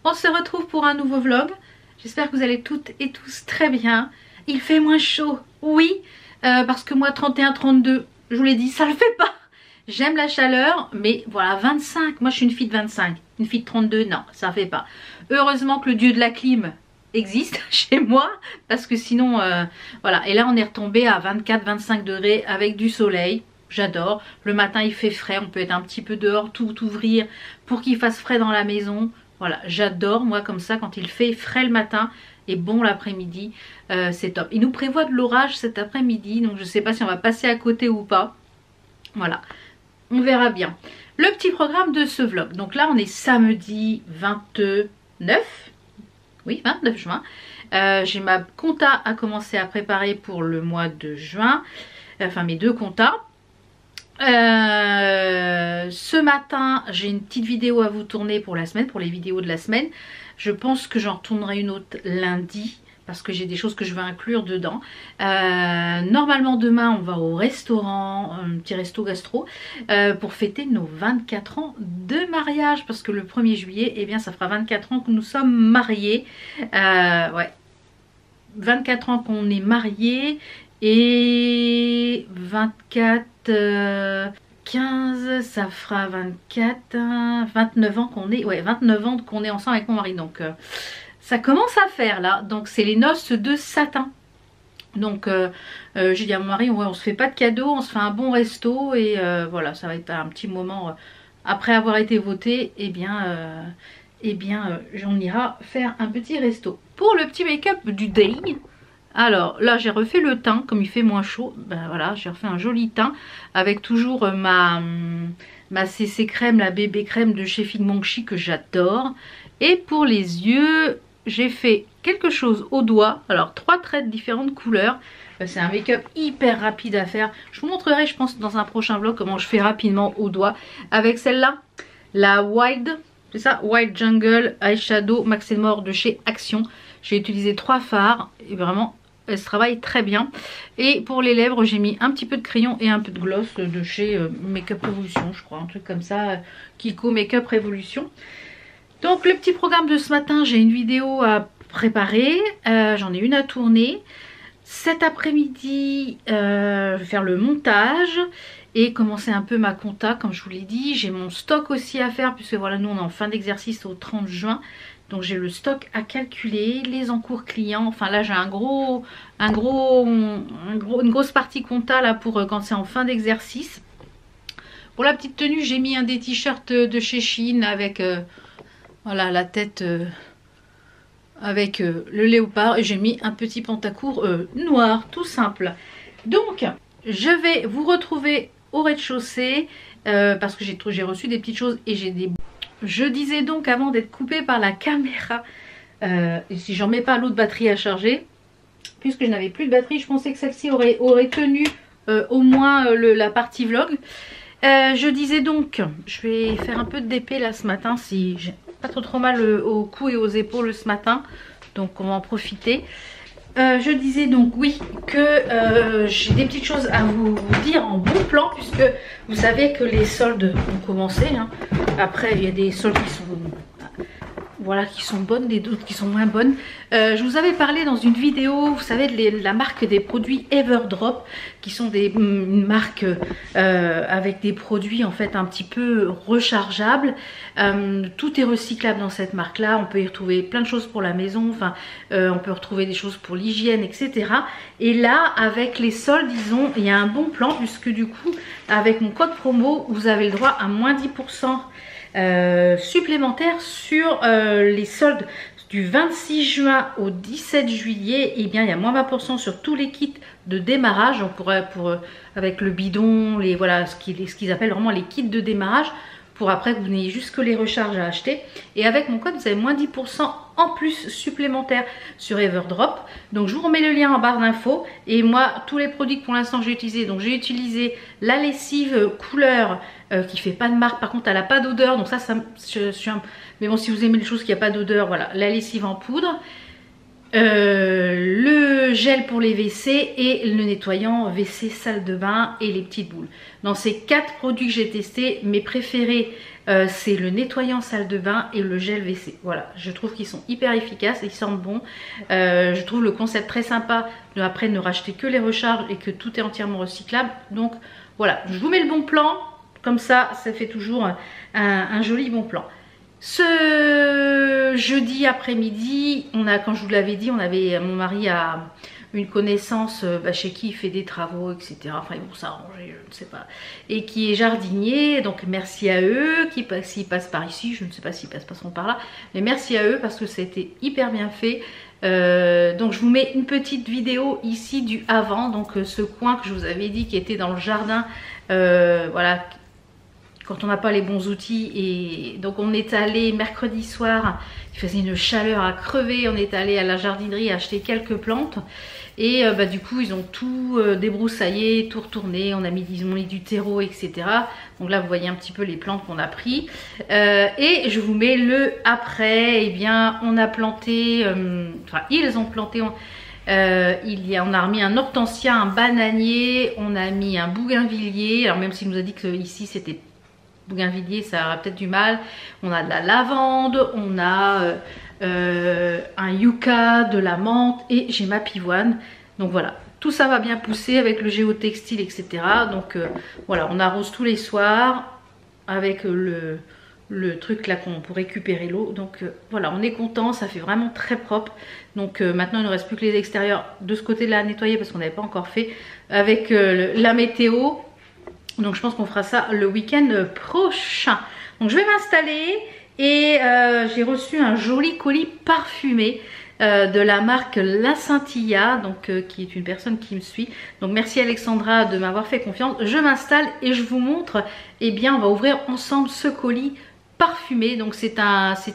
On se retrouve pour un nouveau vlog. J'espère que vous allez toutes et tous très bien. Il fait moins chaud, oui, parce que moi 31-32, je vous l'ai dit, ça le fait pas. J'aime la chaleur, mais voilà, 25, moi je suis une fille de 25. Une fille de 32, non, ça fait pas. Heureusement que le dieu de la clim existe chez moi, parce que sinon, voilà. Et là on est retombé à 24-25 degrés avec du soleil. J'adore. Le matin il fait frais, on peut être un petit peu dehors, tout ouvrir pour qu'il fasse frais dans la maison. Voilà, j'adore moi comme ça quand il fait frais le matin et bon l'après-midi, c'est top. Il nous prévoit de l'orage cet après-midi, donc je ne sais pas si on va passer à côté ou pas. Voilà, on verra bien. Le petit programme de ce vlog. Donc là on est samedi 29, oui 29 juin. J'ai ma compta à commencer à préparer pour le mois de juin, enfin mes deux comptas. Ce matin j'ai une petite vidéo à vous tourner pour la semaine, pour les vidéos de la semaine. Je pense que j'en retournerai une autre lundi parce que j'ai des choses que je veux inclure dedans. Normalement demain on va au restaurant, un petit resto gastro, pour fêter nos 24 ans de mariage, parce que le 1er juillet, eh bien ça fera 24 ans que nous sommes mariés. Ouais, 24 ans qu'on est mariés. Et 24, 15, ça fera 24, 29 ans qu'on est, ouais 29 ans qu'on est ensemble avec mon mari. Donc ça commence à faire là. Donc c'est les noces de satin. Donc j'ai dit à mon mari, ouais, on se fait pas de cadeaux, on se fait un bon resto. Et voilà, ça va être un petit moment après avoir été voté. Eh bien on ira faire un petit resto. Pour le petit make-up du day. Alors là j'ai refait le teint, comme il fait moins chaud, ben voilà, j'ai refait un joli teint avec toujours ma CC crème, la bébé crème de chez Fig Monchi que j'adore. Et pour les yeux, j'ai fait quelque chose au doigt, alors 3 traits de différentes couleurs. C'est un make-up hyper rapide à faire. Je vous montrerai je pense dans un prochain vlog comment je fais rapidement au doigt avec celle-là, la Wild, c'est ça, Wild Jungle Eyeshadow Max & More de chez Action. J'ai utilisé 3 fards et vraiment elle se travaille très bien. Et pour les lèvres j'ai mis un petit peu de crayon et un peu de gloss de chez Makeup Revolution, je crois, un truc comme ça, Kiko Makeup Revolution. Donc le petit programme de ce matin, j'ai une vidéo à préparer, j'en ai une à tourner. Cet après-midi je vais faire le montage et commencer un peu ma compta comme je vous l'ai dit. J'ai mon stock aussi à faire puisque voilà, nous on est en fin d'exercice au 30 juin. Donc j'ai le stock à calculer, les encours clients. Enfin là j'ai une grosse partie compta là pour quand c'est en fin d'exercice. Pour la petite tenue, j'ai mis un des t-shirts de chez Shein avec voilà la tête avec le léopard. Et j'ai mis un petit pantacourt noir, tout simple. Donc je vais vous retrouver au rez-de-chaussée parce que j'ai reçu des petites choses et j'ai des... Je disais donc avant d'être coupée par la caméra, et si j'en mets pas l'autre batterie à charger, puisque je n'avais plus de batterie, je pensais que celle-ci aurait tenu au moins la partie vlog. Je disais donc, je vais faire un peu de DP là ce matin, si j'ai pas trop mal au cou et aux épaules ce matin, donc on va en profiter. Je disais donc oui que j'ai des petites choses à vous dire en bon plan, puisque vous savez que les soldes ont commencé, hein. Après il y a des soldes qui sont voilà, qui sont bonnes, des d'autres qui sont moins bonnes. Je vous avais parlé dans une vidéo, vous savez, de la marque des produits Everdrop, qui sont une marque avec des produits en fait un petit peu rechargeables. Tout est recyclable dans cette marque là, on peut y retrouver plein de choses pour la maison, enfin on peut retrouver des choses pour l'hygiène, etc. Et là avec les soldes, disons, il y a un bon plan, puisque du coup avec mon code promo vous avez le droit à moins 10% supplémentaire sur les soldes du 26 juin au 17 juillet. Et bien il y a moins 20% sur tous les kits de démarrage. On pourrait avec le bidon, les voilà, ce qu'ils appellent vraiment les kits de démarrage, pour après que vous n'ayez juste que les recharges à acheter. Et avec mon code vous avez moins 10% en plus supplémentaire sur Everdrop. Donc je vous remets le lien en barre d'infos. Et moi tous les produits que pour l'instant j'ai utilisé, donc j'ai utilisé la lessive couleur qui fait pas de marque, par contre elle a pas d'odeur, donc ça mais bon, si vous aimez les choses qui a pas d'odeur, voilà, la lessive en poudre. le gel pour les WC et le nettoyant WC, salle de bain et les petites boules. Dans ces 4 produits que j'ai testés, mes préférés c'est le nettoyant salle de bain et le gel WC. Voilà, je trouve qu'ils sont hyper efficaces, ils sentent bon. Je trouve le concept très sympa de après ne racheter que les recharges et que tout est entièrement recyclable. Donc voilà, je vous mets le bon plan, comme ça fait toujours un joli bon plan. Ce jeudi après-midi, comme je vous l'avais dit, mon mari a une connaissance chez qui il fait des travaux, etc. Enfin, ils vont s'arranger, je ne sais pas. Et qui est jardinier, donc merci à eux. S'ils passent par ici, je ne sais pas s'ils passeront par là. Mais merci à eux parce que ça a été hyper bien fait. Donc je vous mets une petite vidéo ici du avant. Donc ce coin que je vous avais dit qui était dans le jardin, voilà. Quand on n'a pas les bons outils, et donc on est allé mercredi soir, il faisait une chaleur à crever, on est allé à la jardinerie acheter quelques plantes et du coup ils ont tout débroussaillé, tout retourné, ils ont mis du terreau, etc. Donc là vous voyez un petit peu les plantes qu'on a pris et je vous mets le après. Eh bien on a planté, ils ont planté, on a remis un hortensia, un bananier, on a mis un bougainvillier. Alors même s'il nous a dit que ici c'était bougainvillier, ça aura peut-être du mal. On a de la lavande, on a un yucca, de la menthe et j'ai ma pivoine. Donc voilà, tout ça va bien pousser avec le géotextile, etc. Donc voilà, on arrose tous les soirs avec le truc là pour récupérer l'eau. Donc voilà, on est content, ça fait vraiment très propre. Donc maintenant il ne reste plus que les extérieurs de ce côté là à nettoyer parce qu'on n'avait pas encore fait avec la météo. Donc je pense qu'on fera ça le week-end prochain. Donc je vais m'installer et j'ai reçu un joli colis parfumé de la marque La Scintilla, donc qui est une personne qui me suit. Donc merci Alexandra de m'avoir fait confiance. Je m'installe et je vous montre. Eh bien on va ouvrir ensemble ce colis parfumé. Donc c'est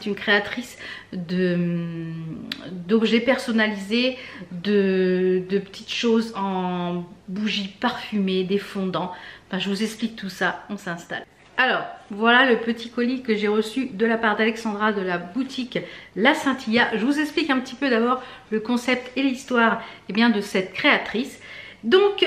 une créatrice d'objets personnalisés, de petites choses en bougies parfumées, des fondants. Enfin, je vous explique tout ça, on s'installe. Alors, voilà le petit colis que j'ai reçu de la part d'Alexandra de la boutique La Scintilla. Je vous explique un petit peu d'abord le concept et l'histoire de cette créatrice. Donc,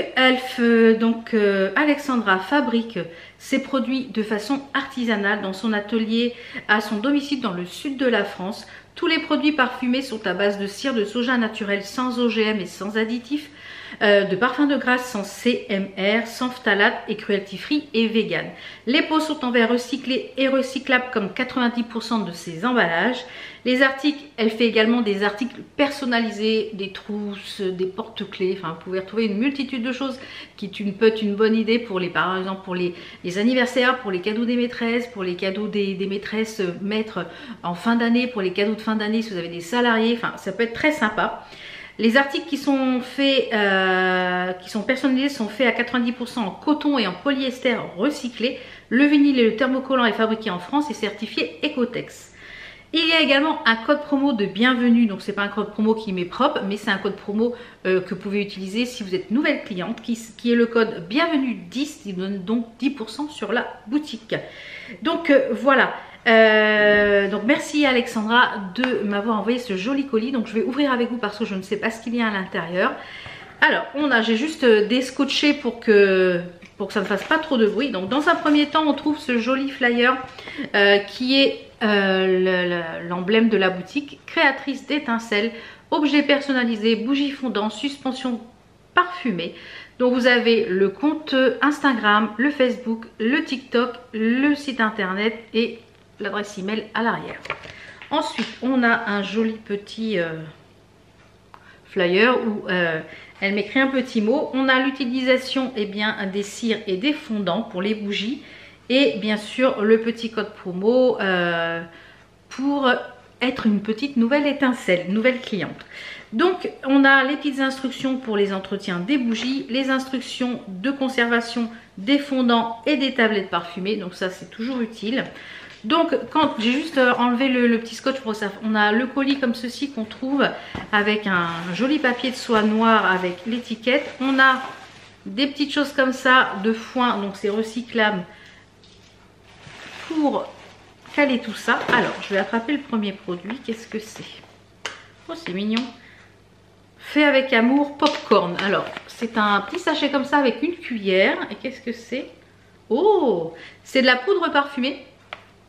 Alexandra fabrique ses produits de façon artisanale dans son atelier à son domicile dans le sud de la France. Tous les produits parfumés sont à base de cire de soja naturel sans OGM et sans additifs, de parfums de grâce sans CMR, sans phtalate et cruelty free et vegan. Les pots sont en verre recyclé et recyclable comme 90% de ses emballages. Les articles, elle fait également des articles personnalisés, des trousses, des porte-clés. Enfin, vous pouvez retrouver une multitude de choses qui peut être une bonne idée pour par exemple pour les anniversaires, pour les cadeaux des maîtresses, pour les cadeaux des maîtresses maîtres en fin d'année, pour les cadeaux de fin d'année si vous avez des salariés. Enfin, ça peut être très sympa. Les articles qui sont personnalisés sont faits à 90% en coton et en polyester recyclé. Le vinyle et le thermocollant est fabriqué en France et certifié Ecotex. Il y a également un code promo de bienvenue, donc c'est pas un code promo qui m'est propre, mais c'est un code promo que vous pouvez utiliser si vous êtes nouvelle cliente, qui est le code bienvenue 10, qui donne donc 10% sur la boutique. Donc voilà. Donc merci Alexandra de m'avoir envoyé ce joli colis. Donc je vais ouvrir avec vous parce que je ne sais pas ce qu'il y a à l'intérieur. Alors j'ai juste descotché pour que ça ne fasse pas trop de bruit. Donc dans un premier temps on trouve ce joli flyer qui est l'emblème de la boutique, créatrice d'étincelles, objets personnalisés, bougies fondantes, suspension parfumée. Donc vous avez le compte Instagram, le Facebook, le TikTok, le site internet et l'adresse email à l'arrière. Ensuite on a un joli petit flyer où elle m'écrit un petit mot. On a l'utilisation des cires et des fondants pour les bougies et bien sûr le petit code promo pour être une petite nouvelle étincelle, nouvelle cliente. Donc on a les petites instructions pour les entretiens des bougies, les instructions de conservation des fondants et des tablettes parfumées, donc ça c'est toujours utile. Donc quand j'ai juste enlevé le petit scotch pour ça, on a le colis comme ceci qu'on trouve avec un joli papier de soie noir avec l'étiquette. On a des petites choses comme ça de foin, donc c'est recyclable pour caler tout ça. Alors je vais attraper le premier produit, qu'est-ce que c'est? Oh c'est mignon, fait avec amour popcorn. Alors, c'est un petit sachet comme ça avec une cuillère. Et qu'est-ce que c'est? Oh, c'est de la poudre parfumée.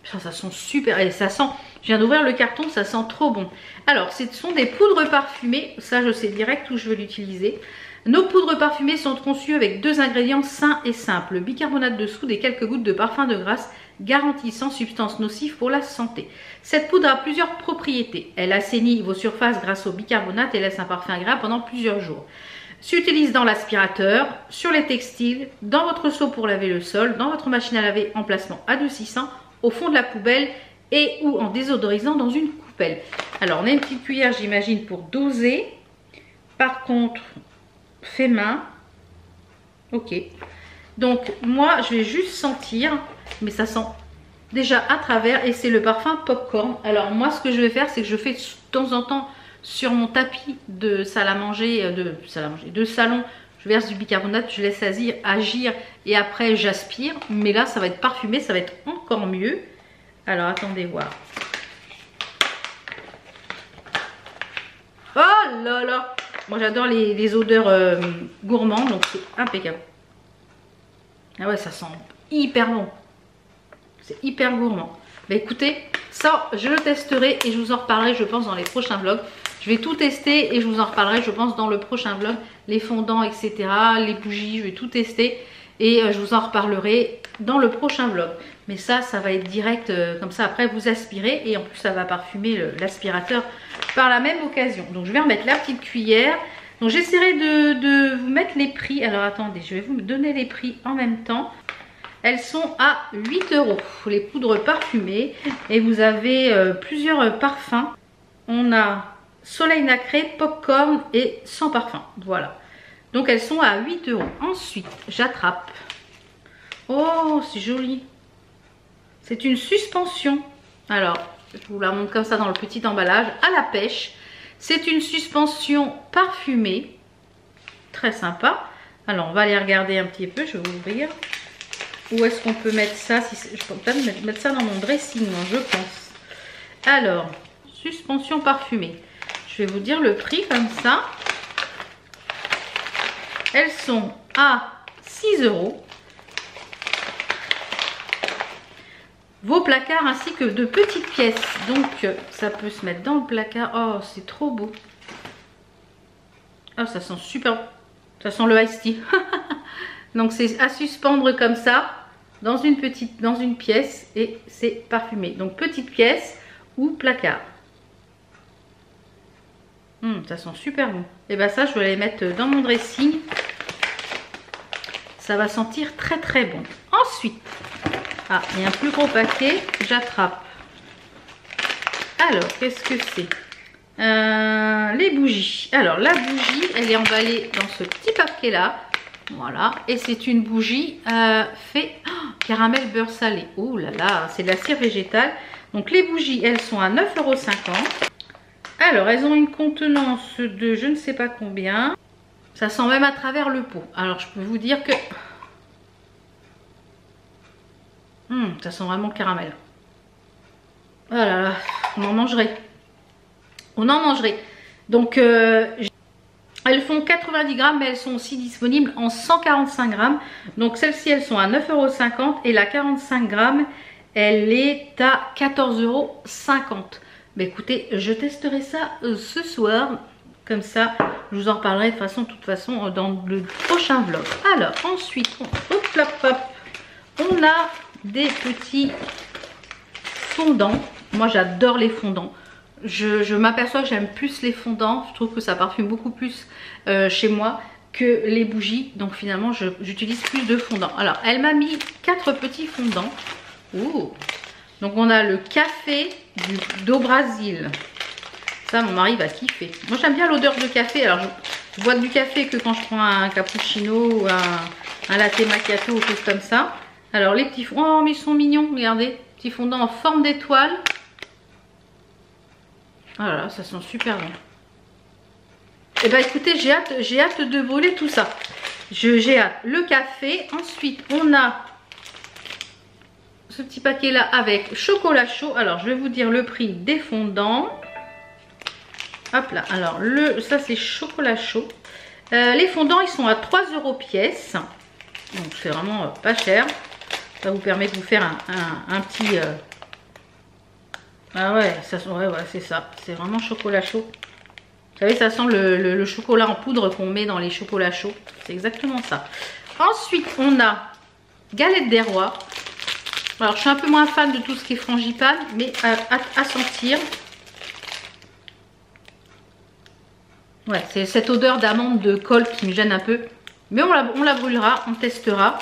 Ça sent super. Et ça sent, je viens d'ouvrir le carton, ça sent trop bon. Alors, ce sont des poudres parfumées. Ça, je sais direct où je veux l'utiliser. Nos poudres parfumées sont conçues avec 2 ingrédients sains et simples. Le bicarbonate de soude et quelques gouttes de parfum de grâce garantissant substances nocives pour la santé. Cette poudre a plusieurs propriétés. Elle assainit vos surfaces grâce au bicarbonate et laisse un parfum agréable pendant plusieurs jours. S'utilise dans l'aspirateur, sur les textiles, dans votre seau pour laver le sol, dans votre machine à laver en placement adoucissant, au fond de la poubelle et ou en désodorisant dans une coupelle. Alors on a une petite cuillère j'imagine pour doser. Par contre, fait main. Ok. Donc moi je vais juste sentir, mais ça sent déjà à travers et c'est le parfum popcorn. Alors moi ce que je vais faire c'est que je fais de temps en temps sur mon tapis de salle à manger, de salon, je verse du bicarbonate, je laisse agir et après j'aspire. Mais là ça va être parfumé, ça va être encore mieux. Alors attendez voir. Oh là là, moi j'adore les odeurs gourmandes, donc c'est impeccable. Ah ouais, ça sent hyper bon. C'est hyper gourmand. Bah écoutez, ça je le testerai et je vous en reparlerai je pense dans les prochains vlogs. Je vais tout tester et je vous en reparlerai je pense dans le prochain vlog. Les fondants etc, les bougies, je vais tout tester et je vous en reparlerai dans le prochain vlog. Mais ça va être direct comme ça après vous aspirez et en plus ça va parfumer l'aspirateur par la même occasion. Donc je vais remettre la petite cuillère. Donc j'essaierai de vous mettre les prix. Alors attendez, je vais vous donner les prix en même temps. Elles sont à 8 €, les poudres parfumées. Et vous avez plusieurs parfums. On a Soleil nacré, popcorn et sans parfum. Voilà. Donc elles sont à 8 €. Ensuite, j'attrape. Oh, c'est joli. C'est une suspension. Alors, je vous la montre comme ça dans le petit emballage. À la pêche. C'est une suspension parfumée. Très sympa. Alors, on va aller regarder un petit peu. Je vais ouvrir. Où est-ce qu'on peut mettre ça? Je peux peut-être mettre ça dans mon dressing, je pense. Alors, suspension parfumée. Je vais vous dire le prix comme ça. Elles sont à 6 €. Vos placards ainsi que de petites pièces. Donc, ça peut se mettre dans le placard. Oh, c'est trop beau. Oh, ça sent super. Ça sent le iced tea. Donc, c'est à suspendre comme ça dans une pièce et c'est parfumé. Donc, petite pièce ou placard. Ça sent super bon. Et bien ça, je vais les mettre dans mon dressing. Ça va sentir très très bon. Ensuite, il y a un plus gros paquet. J'attrape. Alors, qu'est-ce que c'est? Les bougies. Alors, la bougie, elle est emballée dans ce petit paquet là. Voilà. Et c'est une bougie fait caramel beurre salé. Oh là là, c'est de la cire végétale. Donc, les bougies, elles sont à 9,50 €. Alors, elles ont une contenance de je ne sais pas combien. Ça sent même à travers le pot. Alors, je peux vous dire que... ça sent vraiment le caramel. Oh là là, on en mangerait. On en mangerait. Donc, elles font 90 grammes, mais elles sont aussi disponibles en 145 grammes. Donc, celles-ci, elles sont à 9,50 € et la 45 grammes, elle est à 14,50 €. Mais écoutez, je testerai ça ce soir. Comme ça, je vous en reparlerai de toute façon dans le prochain vlog. Alors, ensuite, on a des petits fondants. Moi, j'adore les fondants. Je m'aperçois que j'aime plus les fondants. Je trouve que ça parfume beaucoup plus chez moi que les bougies. Donc, finalement, j'utilise plus de fondants. Alors, elle m'a mis 4 petits fondants. Ouh. Donc, on a le café d'Au Brésil. Ça, mon mari va kiffer. Moi, j'aime bien l'odeur de café. Alors, je bois du café que quand je prends un cappuccino ou un latte macchiato ou quelque chose comme ça. Alors, les petits fondants. Oh, mais ils sont mignons. Regardez. Petits fondants en forme d'étoile. Voilà, ça sent super bon. Et ben, écoutez, j'ai hâte de voler tout ça. J'ai hâte. Le café. Ensuite, on a ce petit paquet là avec chocolat chaud. Alors, je vais vous dire le prix des fondants. Hop là, alors ça c'est chocolat chaud. Les fondants ils sont à 3 € pièce. Donc c'est vraiment pas cher. Ça vous permet de vous faire un petit... Ah ouais, ouais, c'est ça. C'est vraiment chocolat chaud. Vous savez, ça sent le chocolat en poudre qu'on met dans les chocolats chauds. C'est exactement ça. Ensuite, on a galette des rois. Alors, je suis un peu moins fan de tout ce qui est frangipane, mais à sentir. Ouais, c'est cette odeur d'amande de colle qui me gêne un peu. Mais on la brûlera, on testera.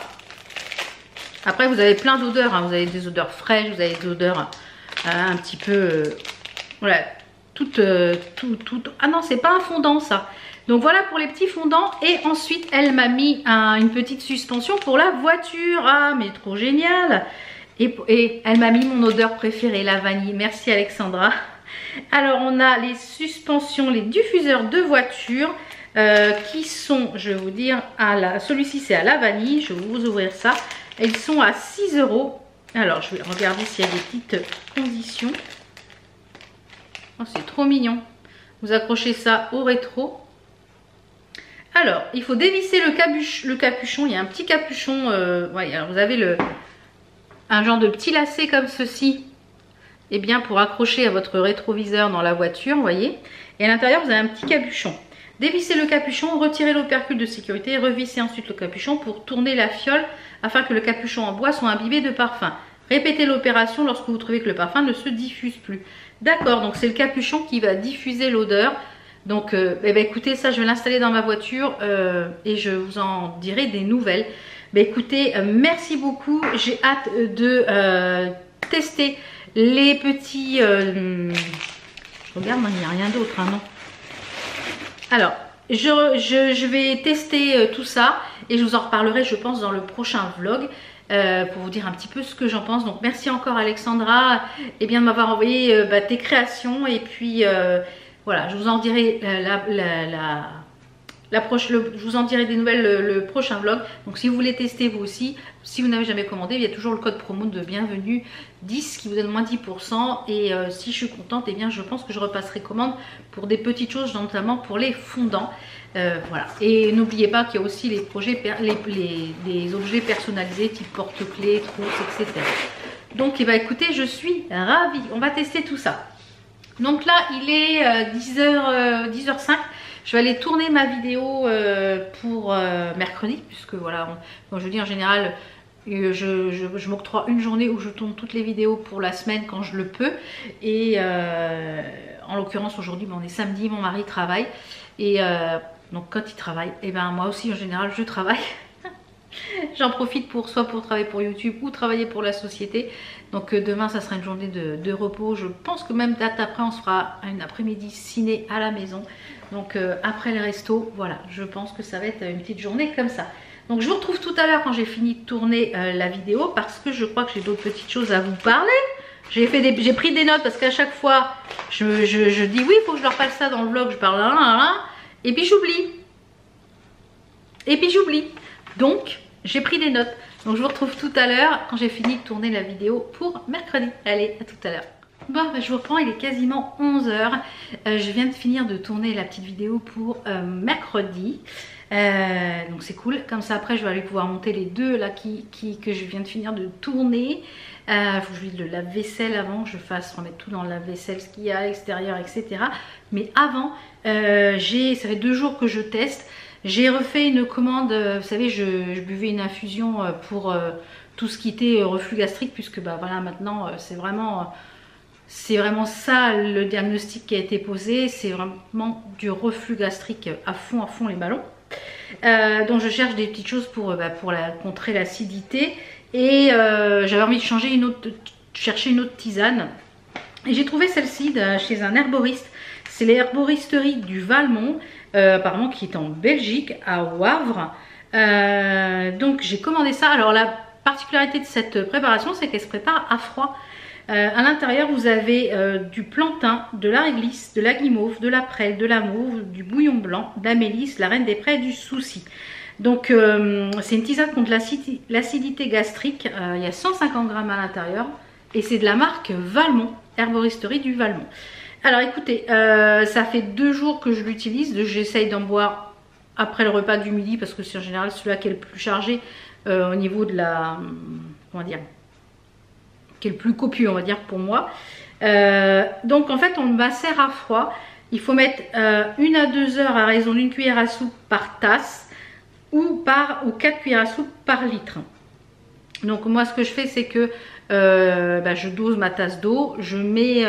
Après, vous avez plein d'odeurs. Hein. Vous avez des odeurs fraîches, vous avez des odeurs un petit peu... voilà, tout. Ah non, c'est pas un fondant, ça. Donc voilà pour les petits fondants. Et ensuite, elle m'a mis une petite suspension pour la voiture. Ah, mais trop génial. Et elle m'a mis mon odeur préférée, la vanille. Merci Alexandra. Alors, on a les suspensions, les diffuseurs de voiture qui sont, je vais vous dire, celui-ci c'est à la vanille. Je vais vous ouvrir ça. Elles sont à 6 €. Alors, je vais regarder s'il y a des petites conditions. Oh, c'est trop mignon. Vous accrochez ça au rétro. Alors, il faut dévisser le capuchon. Il y a un petit capuchon. Ouais, alors vous avez un genre de petit lacet comme ceci. Et bien, pour accrocher à votre rétroviseur dans la voiture, vous voyez. Et à l'intérieur, vous avez un petit capuchon. Dévissez le capuchon, retirez l'opercule de sécurité et revissez ensuite le capuchon pour tourner la fiole afin que le capuchon en bois soit imbibé de parfum. Répétez l'opération lorsque vous trouvez que le parfum ne se diffuse plus. D'accord, donc c'est le capuchon qui va diffuser l'odeur. Donc écoutez, ça je vais l'installer dans ma voiture et je vous en dirai des nouvelles. Écoutez, merci beaucoup. J'ai hâte de tester les petits... je regarde, il n'y a rien d'autre, hein, non. Alors, je vais tester tout ça et je vous en reparlerai, je pense, dans le prochain vlog pour vous dire un petit peu ce que j'en pense. Donc, merci encore Alexandra de m'avoir envoyé tes créations. Et puis, voilà, je vous en dirai je vous en dirai des nouvelles le prochain vlog. Donc si vous voulez tester vous aussi, si vous n'avez jamais commandé, il y a toujours le code promo de bienvenue 10 qui vous donne moins 10%. Et si je suis contente, eh bien je pense que je repasserai commande pour des petites choses, notamment pour les fondants. Voilà. Et n'oubliez pas qu'il y a aussi les projets, des objets personnalisés type porte-clés, trousses, etc. Donc écoutez, je suis ravie. On va tester tout ça. Donc là, il est 10h05. Je vais aller tourner ma vidéo pour mercredi, puisque voilà, comme je dis en général, je m'octroie une journée où je tourne toutes les vidéos pour la semaine quand je le peux. Et en l'occurrence aujourd'hui, on est samedi, mon mari travaille. Et donc quand il travaille, et ben moi aussi en général je travaille. J'en profite soit pour travailler pour YouTube ou travailler pour la société. Donc demain ça sera une journée de repos. Je pense que même date après on se fera une après-midi ciné à la maison. Donc après le resto, voilà, je pense que ça va être une petite journée comme ça. Donc je vous retrouve tout à l'heure quand j'ai fini de tourner la vidéo, parce que je crois que j'ai d'autres petites choses à vous parler. J'ai pris des notes parce qu'à chaque fois je dis oui, il faut que je leur fasse ça dans le vlog, je parle et puis j'oublie. Donc j'ai pris des notes. Donc je vous retrouve tout à l'heure quand j'ai fini de tourner la vidéo pour mercredi. Allez, à tout à l'heure. Bon, je vous reprends, il est quasiment 11 h. Je viens de finir de tourner la petite vidéo pour mercredi. Donc c'est cool. Comme ça après je vais aller pouvoir monter les deux là que je viens de finir de tourner. Faut que je vide le lave-vaisselle avant, que je fasse remettre tout dans le lave-vaisselle, ce qu'il y a à l'extérieur, etc. Mais avant, ça fait 2 jours que je teste. J'ai refait une commande, vous savez, je buvais une infusion pour tout ce qui était reflux gastrique, puisque bah voilà, maintenant c'est vraiment ça le diagnostic qui a été posé. C'est vraiment du reflux gastrique à fond les ballons. Donc je cherche des petites choses pour contrer l'acidité. Et j'avais envie de chercher une autre tisane. Et j'ai trouvé celle-ci chez un herboriste. C'est l'herboristerie du Valmont, apparemment qui est en Belgique, à Wavre. Donc j'ai commandé ça. Alors la particularité de cette préparation, c'est qu'elle se prépare à froid. À l'intérieur, vous avez du plantain, de la réglisse, de la guimauve, de la prêle, de la mauve, du bouillon blanc, de la mélisse, la reine des prés, du souci. Donc c'est une tisane contre l'acidité gastrique. Il y a 150 g à l'intérieur et c'est de la marque Valmont, herboristerie du Valmont. Alors écoutez, ça fait 2 jours que je l'utilise. J'essaye d'en boire après le repas du midi parce que c'est en général celui-là qui est le plus chargé au niveau de la... Comment dire, qui est le plus copieux, on va dire, pour moi. Donc en fait, on le macère à froid. Il faut mettre 1 à 2 heures à raison d'1 cuillère à soupe par tasse ou 4 cuillères à soupe par litre. Donc moi, ce que je fais, c'est que je dose ma tasse d'eau. Je mets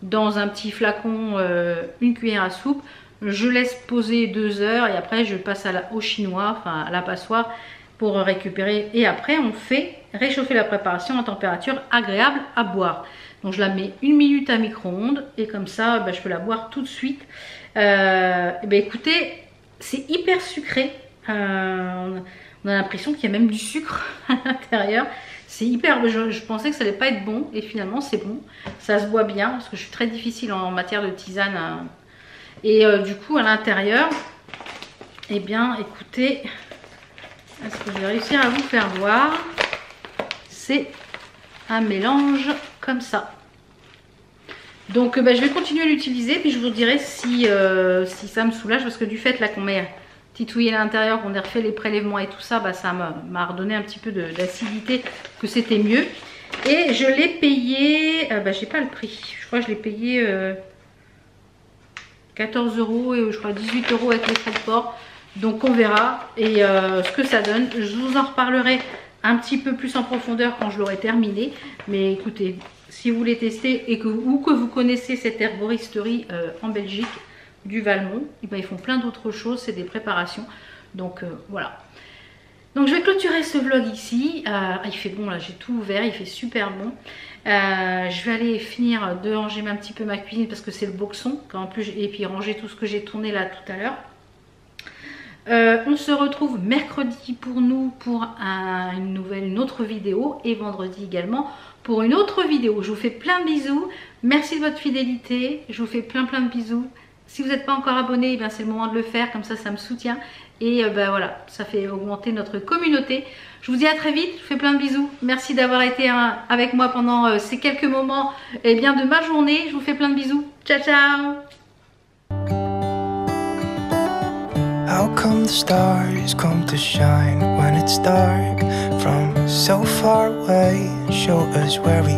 dans un petit flacon 1 cuillère à soupe. Je laisse poser 2 heures et après, je passe au chinois, enfin à la passoire, pour récupérer. Et après, on fait réchauffer la préparation à température agréable à boire. Donc je la mets 1 minute à micro-ondes et comme ça je peux la boire tout de suite. Écoutez, c'est hyper sucré. On a l'impression qu'il y a même du sucre à l'intérieur. C'est hyper... Je pensais que ça allait pas être bon et finalement c'est bon. Ça se boit bien parce que je suis très difficile en matière de tisane. Et du coup à l'intérieur, eh bien écoutez, est-ce que je vais réussir à vous faire voir? C'est un mélange comme ça. Donc je vais continuer à l'utiliser puis je vous dirai si ça me soulage parce que du fait là qu'on m'ait titouillé à l'intérieur, qu'on ait refait les prélèvements et tout ça, ça m'a redonné un petit peu d'acidité, que c'était mieux. Et je l'ai payé, j'ai pas le prix, je crois que je l'ai payé 14 € et je crois 18 € avec les frais de port. Donc on verra et ce que ça donne. Je vous en reparlerai un petit peu plus en profondeur quand je l'aurai terminé. Mais écoutez, si vous voulez tester et que vous connaissez cette herboristerie en Belgique, du Valmont, ils font plein d'autres choses, c'est des préparations. Donc voilà. Donc je vais clôturer ce vlog ici. Il fait bon là, j'ai tout ouvert, il fait super bon. Je vais aller finir de ranger un petit peu ma cuisine parce que c'est le boxon. En plus, et puis ranger tout ce que j'ai tourné là tout à l'heure. On se retrouve mercredi pour une autre vidéo et vendredi également pour une autre vidéo. Je vous fais plein de bisous. Merci de votre fidélité. Je vous fais plein de bisous. Si vous n'êtes pas encore abonné, c'est le moment de le faire. Comme ça, ça me soutient. Et voilà, ça fait augmenter notre communauté. Je vous dis à très vite. Je vous fais plein de bisous. Merci d'avoir été avec moi pendant ces quelques moments de ma journée. Je vous fais plein de bisous. Ciao, ciao. How come the stars come to shine when it's dark from so far away? Show us where we